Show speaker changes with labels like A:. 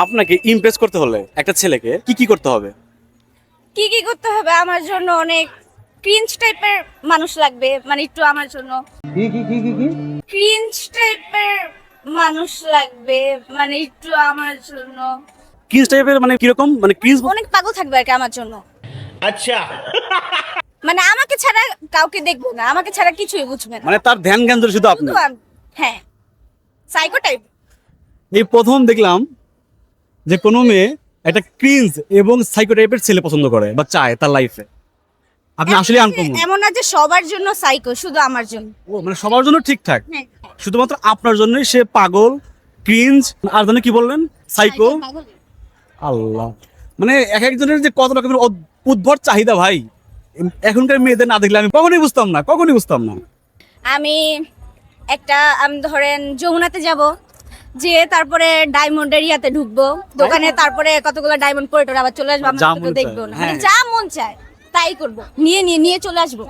A: আপনাকে ইমপ্রেস করতে হলে একটা ছেলেকে কি কি করতে হবে?
B: কি কি করতে হবে? আমার জন্য অনেক ক্রিঞ্জ টাইপের মানুষ লাগবে, মানে একটু আমার জন্য ক্রিঞ্জ টাইপের মানুষ লাগবে, মানে একটু আমার জন্য
A: ক্রিঞ্জ টাইপের মানে কিরকম, মানে ক্রিঞ্জ
B: অনেক পাগল থাকবে আর কি আমার জন্য।
C: अच्छा
B: মানে আমাকে ছাড়া কাউকে দেখবো না, আমাকে ছাড়া কিছুই বুঝবে না।
A: মানে তার ধ্যান জ্ঞান ধরে শুধু আপনি।
B: শুধু হ্যাঁ, সাইকো টাইপ।
A: এই প্রথম দেখলাম যে কোনো মেয়ে একটা ক্রিঞ্জ এবং সাইকো টাইপের ছেলে পছন্দ করে বা চায় তার লাইফে। আপনি আসলে আনকমন।
B: এমন না যে সবার জন্য সাইকো, শুধু আমার জন্য।
A: ও মানে সবার জন্য ঠিকঠাক,
B: হ্যাঁ,
A: শুধুমাত্র আপনার জন্যই সে পাগল, ক্রিঞ্জ আর জানে কি বললেন, সাইকো।
B: পাগল।
A: আল্লাহ, মানে এক একজনের যে কত রকমের উদ্ভট চাহিদা ভাই, এখনকার মেয়েদের না দেখলে আমি কখনোই বুঝতাম না।
B: আমি আমি ধরেন যমুনাতে যাব, যে তারপরে ডায়মন্ড এরিয়াতে ঢুকবো দোকানে, তারপরে কতগুলো ডায়মন্ড পরে টোরে আবার চলে আসবো,
A: যা
B: আমরা
A: মন
B: তো দেখবো
A: চায়,
B: না,
A: হ্যাঁ।
B: মানে যা মন চায় তাই করবো, নিয়ে চলে আসবো।